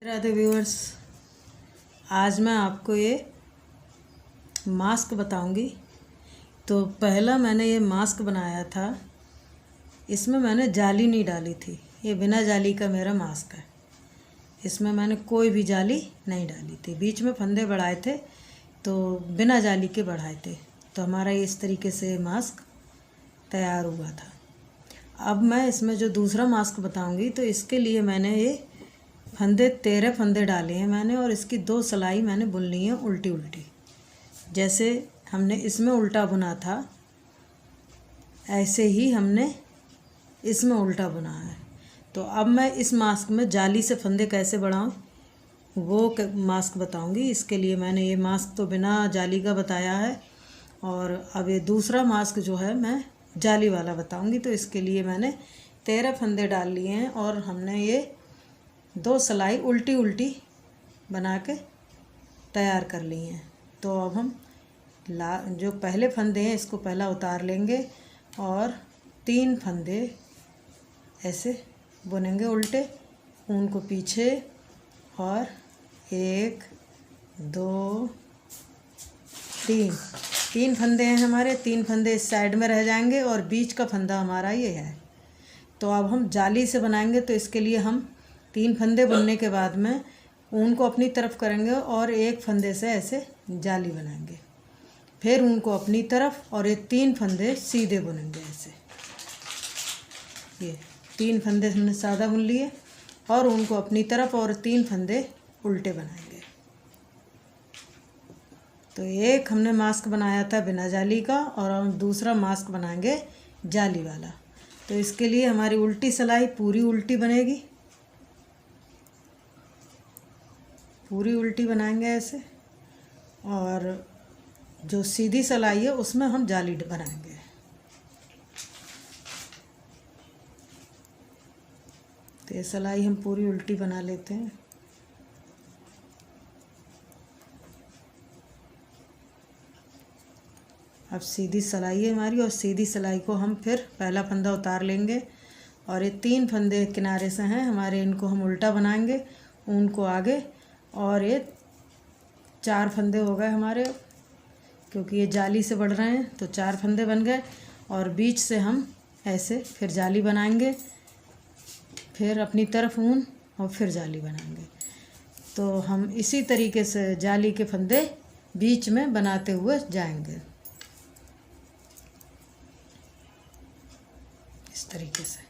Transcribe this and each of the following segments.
Radhe viewers, आज मैं आपको ये मास्क बताऊंगी। तो पहला मैंने ये मास्क बनाया था, इसमें मैंने जाली नहीं डाली थी। ये बिना जाली का मेरा मास्क है। इसमें मैंने कोई भी जाली नहीं डाली थी। बीच में फंदे बढ़ाए थे तो बिना जाली के बढ़ाए थे। तो हमारा इस तरीके से मास्क तैयार हुआ था। अब मैं इसमें जो दूसरा मास्क बताऊंगी, तो इसके लिए मैंने ये 13 फंदे डाले हैं मैंने, और इसकी 2 सिलाई मैंने बुन ली है उल्टी उल्टी। जैसे हमने इसमें उल्टा बुना था, ऐसे ही हमने इसमें उल्टा बुना है। तो अब मैं इस मास्क में जाली से फंदे कैसे बढ़ाऊं वो मास्क बताऊंगी। इसके लिए मैंने ये मास्क तो बिना जाली का बताया है, और अब ये दूसरा मास्क जो है मैं जाली वाला बताऊंगी। तो इसके लिए मैंने 13 फंदे डाल लिए हैं, और हमने ये 2 सिलाई उल्टी उल्टी बना के तैयार कर ली हैं। तो अब हम जो पहले फंदे हैं इसको पहला उतार लेंगे, और 3 फंदे ऐसे बुनेंगे उल्टे, ऊन को पीछे, और 1 2 3 फंदे हैं हमारे। 3 फंदे इस साइड में रह जाएंगे, और बीच का फंदा हमारा ये है। तो अब हम जाली से बनाएंगे। तो इसके लिए हम 3 फंदे बुनने के बाद में ऊन को अपनी तरफ करेंगे, और 1 फंदे से ऐसे जाली बनाएंगे। फिर ऊन को अपनी तरफ, और ये 3 फंदे सीधे बुनेंगे ऐसे। ये 3 फंदे हमने सादा बुन लिए, और ऊन को अपनी तरफ, और 3 फंदे उल्टे बनाएंगे। तो एक हमने मास्क बनाया था बिना जाली का, और हम दूसरा मास्क बनाएंगे जाली वाला। तो इसके लिए हमारी उल्टी सिलाई पूरी उल्टी बनेगी, पूरी उल्टी बनाएंगे ऐसे, और जो सीधी सिलाई है उसमें हम जाली बनाएंगे। तो ये सिलाई हम पूरी उल्टी बना लेते हैं। अब सीधी सिलाई है हमारी, और सीधी सिलाई को हम फिर पहला फंदा उतार लेंगे, और ये 3 फंदे किनारे से हैं हमारे, इनको हम उल्टा बनाएंगे, ऊन को आगे, और ये 4 फंदे हो गए हमारे, क्योंकि ये जाली से बढ़ रहे हैं तो 4 फंदे बन गए। और बीच से हम ऐसे फिर जाली बनाएंगे, फिर अपनी तरफ ऊन, और फिर जाली बनाएंगे। तो हम इसी तरीके से जाली के फंदे बीच में बनाते हुए जाएंगे, इस तरीके से।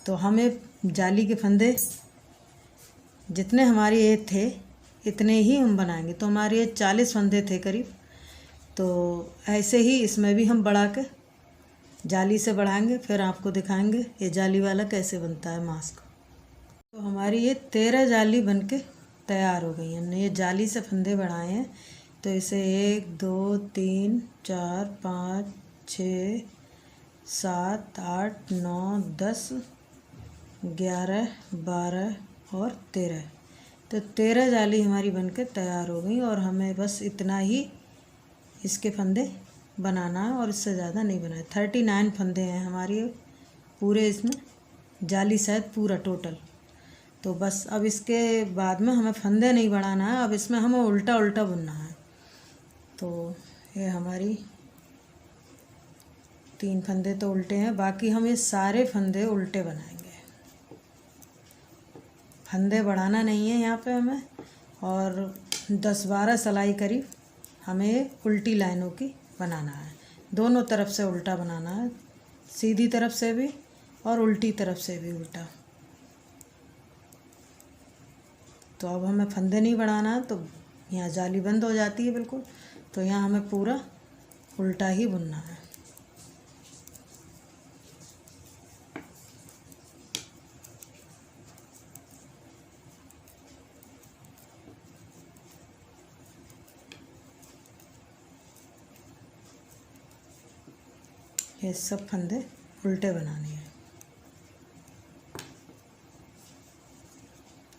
तो हमें जाली के फंदे जितने हमारे ये थे इतने ही हम बनाएंगे। तो हमारे ये 40 फंदे थे करीब। तो ऐसे ही इसमें भी हम बढ़ा के जाली से बढ़ाएंगे, फिर आपको दिखाएंगे ये जाली वाला कैसे बनता है मास्क। तो हमारी ये 13 जाली बन के तैयार हो गई। हमने ये जाली से फंदे बढ़ाए हैं। तो इसे 1 2 3 4 5 6 7 8 9 10 11 12 और 13। तो 13 जाली हमारी बनकर तैयार हो गई, और हमें बस इतना ही इसके फंदे बनाना है, और इससे ज़्यादा नहीं बनाए। 39 फंदे हैं हमारी पूरे इसमें, जाली सहित पूरा टोटल। तो बस अब इसके बाद में हमें फंदे नहीं बढ़ाना है, अब इसमें हमें उल्टा उल्टा बुनना है। तो ये हमारी 3 फंदे तो उल्टे हैं, बाकी हम ये सारे फंदे उल्टे बनाएंगे। फंदे बढ़ाना नहीं है यहाँ पे हमें, और 10-12 सिलाई करीब हमें उल्टी लाइनों की बनाना है। दोनों तरफ से उल्टा बनाना है, सीधी तरफ से भी और उल्टी तरफ से भी उल्टा। तो अब हमें फंदे नहीं बढ़ाना है, तो यहाँ जाली बंद हो जाती है बिल्कुल। तो यहाँ हमें पूरा उल्टा ही बुनना है। ये सब फंदे उल्टे बनाने हैं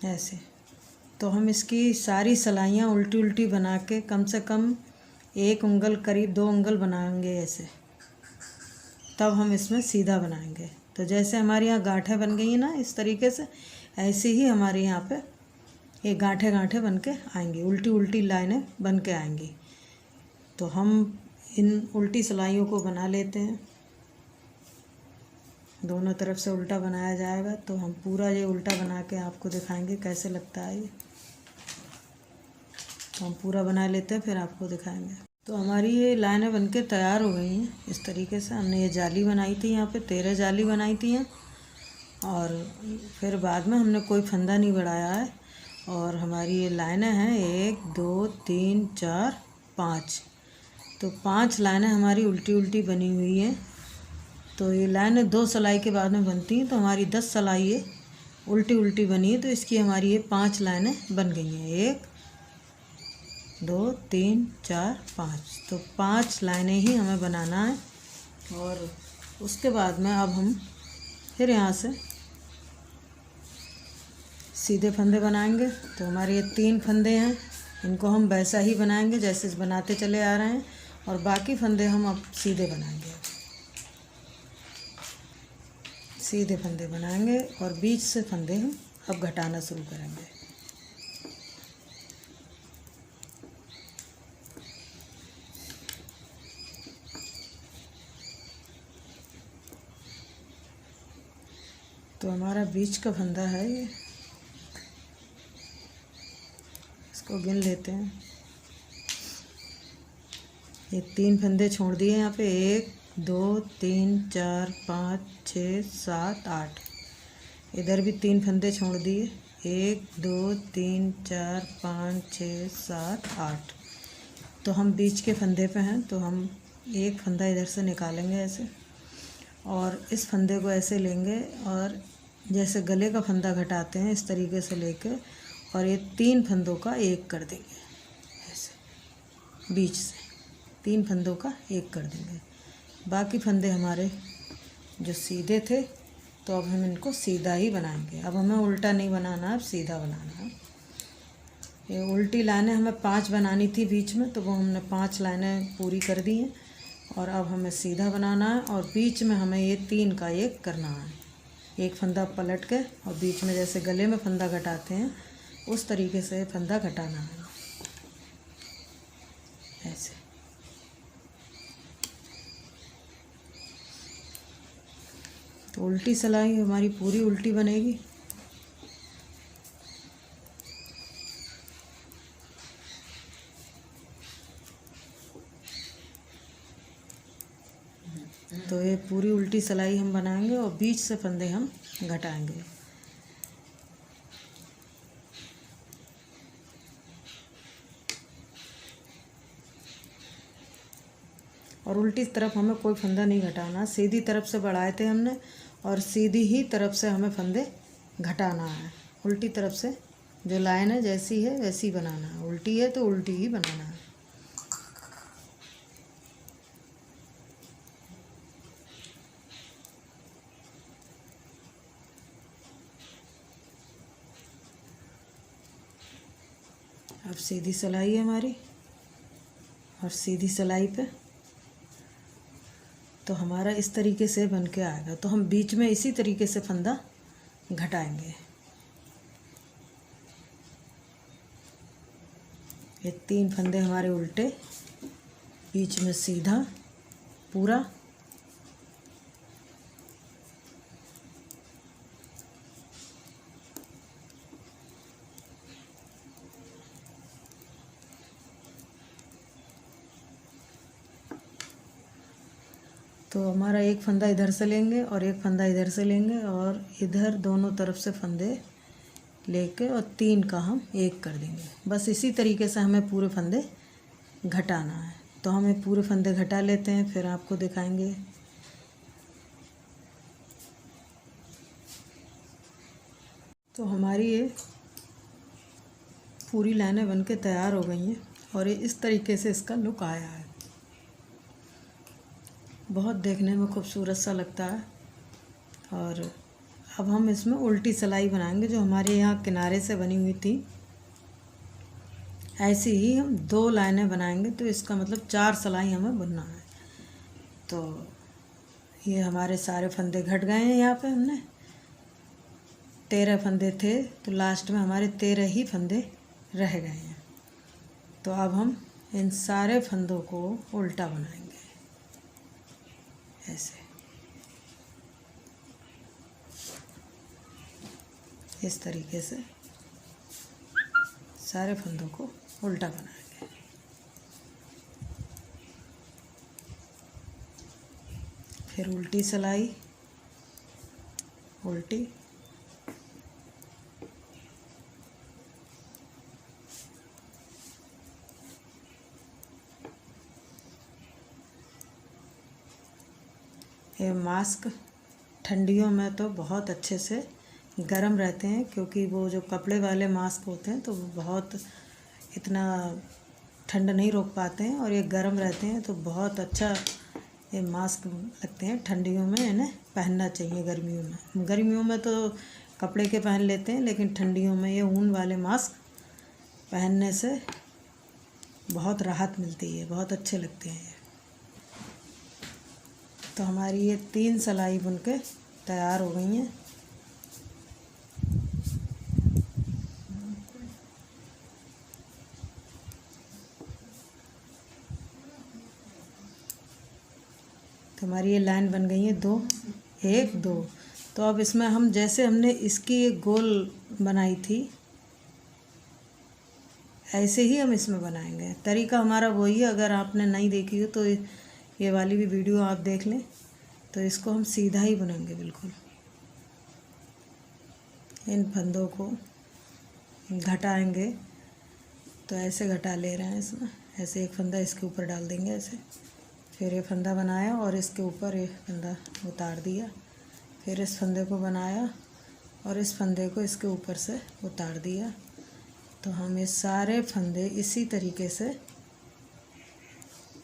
ऐसे। तो हम इसकी सारी सिलाइयाँ उल्टी उल्टी बना के कम से कम 1 उंगल करीब 2 उंगल बनाएंगे ऐसे, तब हम इसमें सीधा बनाएंगे। तो जैसे हमारे यहाँ गांठें बन गई हैं ना, इस तरीके से ऐसे ही हमारे यहाँ पे ये गांठे गांठे बन के आएंगी, उल्टी उल्टी लाइनें बन के आएंगी। तो हम इन उल्टी सिलाइयों को बना लेते हैं। दोनों तरफ से उल्टा बनाया जाएगा, तो हम पूरा ये उल्टा बना के आपको दिखाएंगे कैसे लगता है ये। तो हम पूरा बना लेते हैं, फिर आपको दिखाएंगे। तो हमारी ये लाइनें बनके तैयार हो गई हैं। इस तरीके से हमने ये जाली बनाई थी, यहाँ पे 13 जाली बनाई थी हैं, और फिर बाद में हमने कोई फंदा नहीं बढ़ाया है। और हमारी ये लाइनें हैं 1 2 3 4 5, तो 5 लाइनें हमारी उल्टी उल्टी बनी हुई हैं। तो ये लाइनें 2 सिलाई के बाद में बनती हैं, तो हमारी 10 सिलाई ये उल्टी उल्टी बनी है। तो इसकी हमारी ये 5 लाइनें बन गई हैं, 1 2 3 4 5। तो 5 लाइनें ही हमें बनाना है। और उसके बाद में अब हम फिर यहाँ से सीधे फंदे बनाएंगे। तो हमारे ये 3 फंदे हैं, इनको हम वैसा ही बनाएंगे जैसे बनाते चले आ रहे हैं, और बाकी फंदे हम अब सीधे बनाएंगे। सीधे फंदे बनाएंगे और बीच से फंदे हम अब घटाना शुरू करेंगे। तो हमारा बीच का फंदा है ये, इसको गिन लेते हैं। ये 3 फंदे छोड़ दिए यहाँ पे, 1 2 3 4 5 6 7 8। इधर भी 3 फंदे छोड़ दिए, 1 2 3 4 5 6 7 8। तो हम बीच के फंदे पे हैं, तो हम एक फंदा इधर से निकालेंगे ऐसे, और इस फंदे को ऐसे लेंगे, और जैसे गले का फंदा घटाते हैं इस तरीके से लेके, और ये 3 फंदों का एक कर देंगे ऐसे, बीच से 3 फंदों का एक कर देंगे। बाकी फंदे हमारे जो सीधे थे, तो अब हम इनको सीधा ही बनाएंगे। अब हमें उल्टा नहीं बनाना, अब सीधा बनाना है। ये उल्टी लाइनें हमें 5 बनानी थी बीच में, तो वो हमने 5 लाइनें पूरी कर दी हैं। और अब हमें सीधा बनाना है, और बीच में हमें ये 3 का एक करना है। एक फंदा पलट के, और बीच में जैसे गले में फंदा घटाते हैं उस तरीके से फंदा घटाना है ऐसे। तो उल्टी सिलाई हमारी पूरी उल्टी बनेगी। तो ये पूरी उल्टी सिलाई हम बनाएंगे, और बीच से फंदे हम घटाएंगे। और उल्टी तरफ हमें कोई फंदा नहीं घटाना, सीधी तरफ से बढ़ाए थे हमने, और सीधी ही तरफ से हमें फंदे घटाना है। उल्टी तरफ से जो लाइन है जैसी है वैसी बनाना है, उल्टी है तो उल्टी ही बनाना है। अब सीधी सिलाई है हमारी, और सीधी सिलाई पे तो हमारा इस तरीके से बन के आएगा। तो हम बीच में इसी तरीके से फंदा घटाएंगे। ये 3 फंदे हमारे उल्टे, बीच में सीधा पूरा, तो हमारा एक फंदा इधर से लेंगे और एक फंदा इधर से लेंगे, और इधर दोनों तरफ से फंदे लेके और 3 का हम एक कर देंगे। बस इसी तरीके से हमें पूरे फंदे घटाना है। तो हमें पूरे फंदे घटा लेते हैं, फिर आपको दिखाएंगे। तो हमारी ये पूरी लाइनें बनके तैयार हो गई हैं, और ये इस तरीके से इसका लुक आया है। बहुत देखने में खूबसूरत सा लगता है। और अब हम इसमें उल्टी सिलाई बनाएंगे, जो हमारे यहाँ किनारे से बनी हुई थी। ऐसे ही हम 2 लाइनें बनाएंगे, तो इसका मतलब 4 सिलाई हमें बुनना है। तो ये हमारे सारे फंदे घट गए हैं यहाँ पे हमने। 13 फंदे थे, तो लास्ट में हमारे 13 ही फंदे रह गए हैं। तो अब हम इन सारे फंदों को उल्टा बनाएंगे ऐसे, इस तरीके से सारे फंदों को उल्टा बनाएंगे। फिर उल्टी सिलाई, उल्टी, ये मास्क ठंडियों में तो बहुत अच्छे से गर्म रहते हैं, क्योंकि वो जो कपड़े वाले मास्क होते हैं तो वो बहुत इतना ठंड नहीं रोक पाते हैं, और ये गर्म रहते हैं तो बहुत अच्छा ये मास्क लगते हैं। ठंडियों में इन्हें पहनना चाहिए, गर्मियों में तो कपड़े के पहन लेते हैं, लेकिन ठंडियों में ये ऊन वाले मास्क पहनने से बहुत राहत मिलती है, बहुत अच्छे लगते हैं। तो हमारी ये 3 सिलाई बुन के तैयार हो गई हैं। तो हमारी ये लाइन बन गई है 2, 1, 2। तो अब इसमें हम जैसे हमने इसकी एक गोल बनाई थी, ऐसे ही हम इसमें बनाएंगे। तरीका हमारा वही है, अगर आपने नहीं देखी हो तो ये वाली भी वीडियो आप देख लें। तो इसको हम सीधा ही बुनेंगे बिल्कुल। इन फंदों को घटाएंगे, तो ऐसे घटा ले रहे हैं इसमें, ऐसे एक फंदा इसके ऊपर डाल देंगे ऐसे, फिर ये फंदा बनाया और इसके ऊपर ये फंदा उतार दिया, फिर इस फंदे को बनाया और इस फंदे को इसके ऊपर से उतार दिया। तो हम ये सारे फंदे इसी तरीके से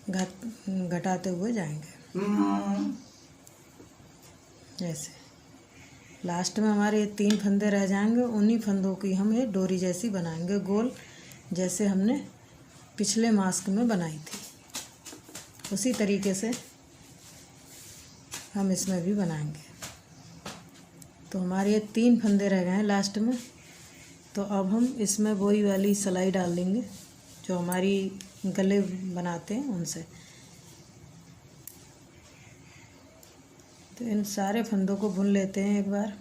घटाते हुए जाएंगे ऐसे। लास्ट में हमारे ये 3 फंदे रह जाएंगे, उन्हीं फंदों की हम ये डोरी जैसी बनाएंगे गोल, जैसे हमने पिछले मास्क में बनाई थी, उसी तरीके से हम इसमें भी बनाएंगे। तो हमारे ये 3 फंदे रह गए हैं लास्ट में। तो अब हम इसमें वही वाली सिलाई डाल देंगे जो हमारी गले बनाते हैं उनसे। तो इन सारे फंदों को बुन लेते हैं एक बार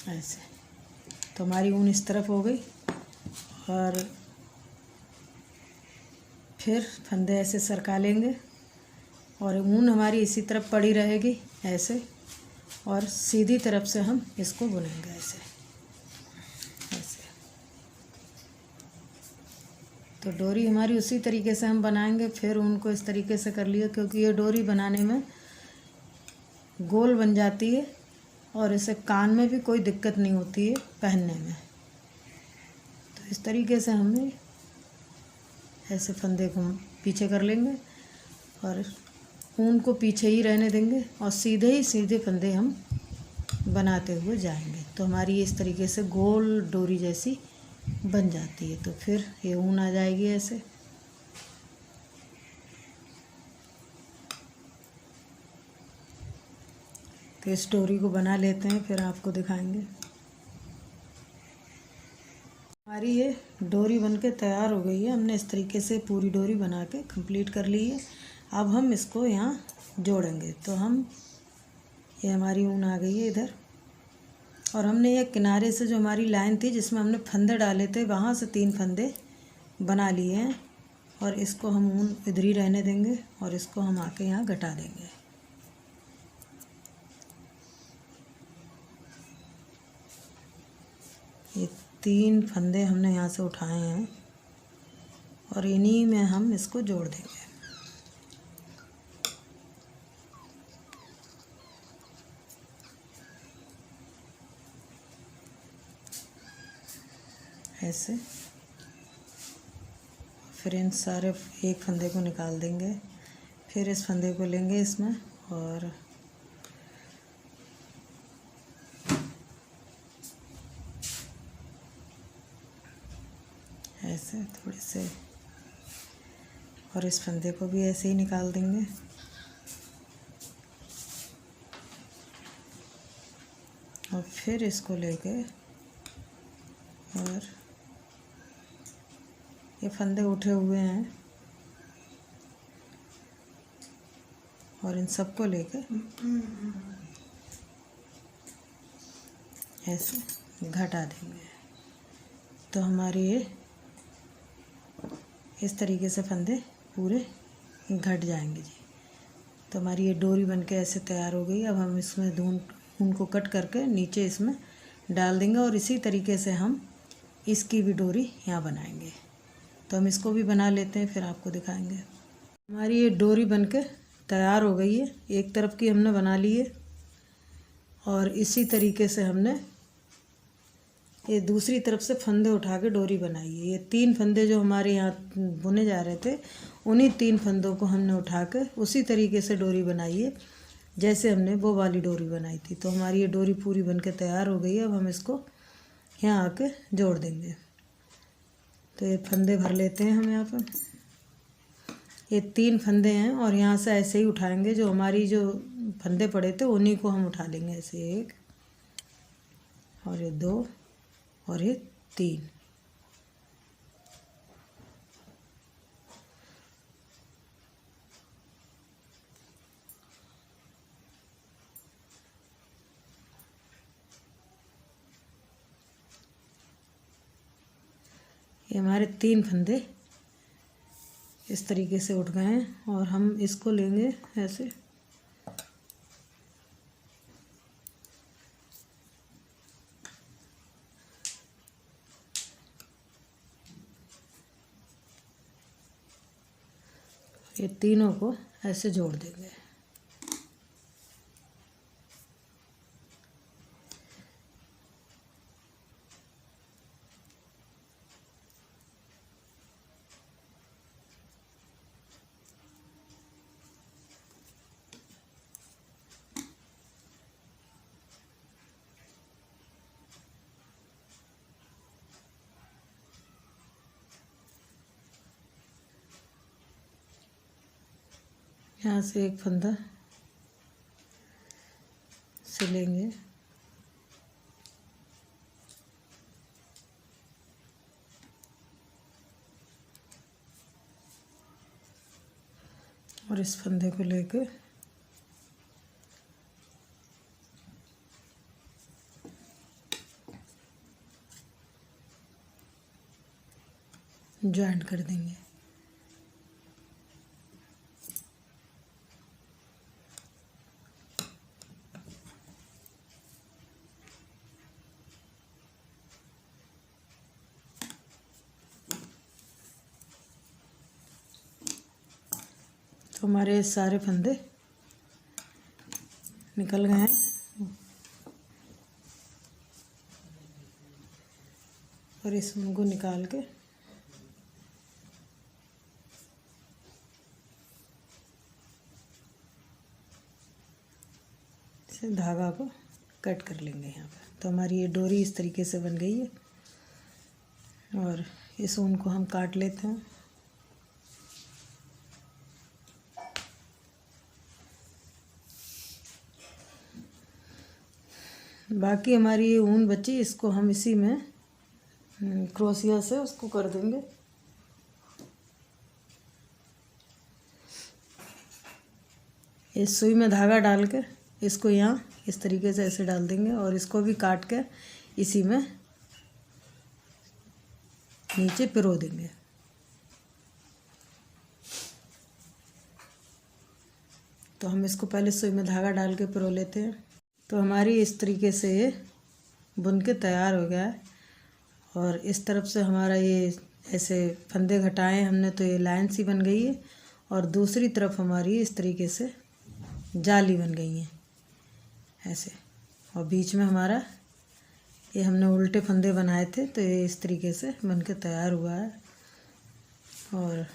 ऐसे। तो हमारी ऊन इस तरफ हो गई, और फिर फंदे ऐसे सरका लेंगे और ऊन हमारी इसी तरफ पड़ी रहेगी ऐसे, और सीधी तरफ से हम इसको बुनेंगे ऐसे ऐसे। तो डोरी हमारी उसी तरीके से हम बनाएंगे। फिर ऊन को इस तरीके से कर लिया, क्योंकि ये डोरी बनाने में गोल बन जाती है और इसे कान में भी कोई दिक्कत नहीं होती है पहनने में। तो इस तरीके से हमें ऐसे फंदे को पीछे कर लेंगे और ऊन को पीछे ही रहने देंगे, और सीधे फंदे हम बनाते हुए जाएंगे। तो हमारी इस तरीके से गोल डोरी जैसी बन जाती है। तो फिर ये ऊन आ जाएगी ऐसे। तो इस डोरी को बना लेते हैं, फिर आपको दिखाएंगे। हमारी ये डोरी बनके तैयार हो गई है। हमने इस तरीके से पूरी डोरी बना के कंप्लीट कर ली है। अब हम इसको यहाँ जोड़ेंगे। तो ये हमारी ऊन आ गई है इधर, और हमने ये किनारे से जो हमारी लाइन थी जिसमें हमने फंदे डाले थे, वहाँ से 3 फंदे बना लिए हैं, और इसको हम ऊन इधर ही रहने देंगे और इसको हम आके यहाँ घटा देंगे। ये 3 फंदे हमने यहाँ से उठाए हैं और इन्हीं में हम इसको जोड़ देंगे ऐसे। फिर इन सारे एक फंदे को निकाल देंगे, फिर इस फंदे को लेंगे इसमें और ऐसे थोड़े से, और इस फंदे को भी ऐसे ही निकाल देंगे। और फिर इसको लेके और ये फंदे उठे हुए हैं और इन सबको लेके ऐसे घटा देंगे। तो हमारी ये इस तरीके से फंदे पूरे घट जाएंगे जी। तो हमारी ये डोरी बनके ऐसे तैयार हो गई। अब हम इसमें ऊन को कट करके नीचे इसमें डाल देंगे और इसी तरीके से हम इसकी भी डोरी यहाँ बनाएंगे। तो हम इसको भी बना लेते हैं, फिर आपको दिखाएंगे। हमारी ये डोरी बनके तैयार हो गई है। एक तरफ की हमने बना ली है और इसी तरीके से हमने ये दूसरी तरफ से फंदे उठा के डोरी बनाई है। ये 3 फंदे जो हमारे यहाँ बुने जा रहे थे, उन्हीं 3 फंदों को हमने उठा के उसी तरीके से डोरी बनाई है जैसे हमने वो वाली डोरी बनाई थी। तो हमारी ये डोरी पूरी बनके तैयार हो गई है। अब हम इसको यहाँ आके जोड़ देंगे। तो ये फंदे भर लेते हैं हम यहाँ पर। ये 3 फंदे हैं और यहाँ से ऐसे ही उठाएंगे। जो हमारी जो फंदे पड़े थे उन्हीं को हम उठा लेंगे। ऐसे 1 और ये 2 और ये 3। ये हमारे 3 फंदे इस तरीके से उठ गए हैं और हम इसको लेंगे ऐसे। ये तीनों को ऐसे जोड़ देंगे। यहाँ से एक फंदा सिलेंगे और इस फंदे को लेकर ज्वाइंट कर देंगे। तो हमारे सारे फंदे निकल गए हैं और इसको निकाल के इसे धागा को कट कर लेंगे यहाँ पर। तो हमारी ये डोरी इस तरीके से बन गई है और इस ऊन को हम काट लेते हैं। बाकी हमारी ये ऊन बची, इसको हम इसी में क्रोशिया से उसको कर देंगे। इस सुई में धागा डाल के इसको यहाँ इस तरीके से ऐसे डाल देंगे और इसको भी काट के इसी में नीचे पिरो देंगे। तो हम इसको पहले सुई में धागा डाल के पिरो लेते हैं। तो हमारी इस तरीके से ये बुन के तैयार हो गया है और इस तरफ से हमारा ये ऐसे फंदे घटाए हमने तो ये लाइन सी बन गई है और दूसरी तरफ हमारी इस तरीके से जाली बन गई है ऐसे। और बीच में हमारा ये हमने उल्टे फंदे बनाए थे तो ये इस तरीके से बन के तैयार हुआ है। और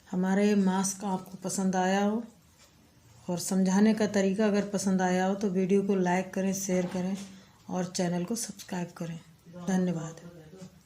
हमारा ये मास्क आपको पसंद आया हो और समझाने का तरीका अगर पसंद आया हो तो वीडियो को लाइक करें, शेयर करें और चैनल को सब्सक्राइब करें। धन्यवाद।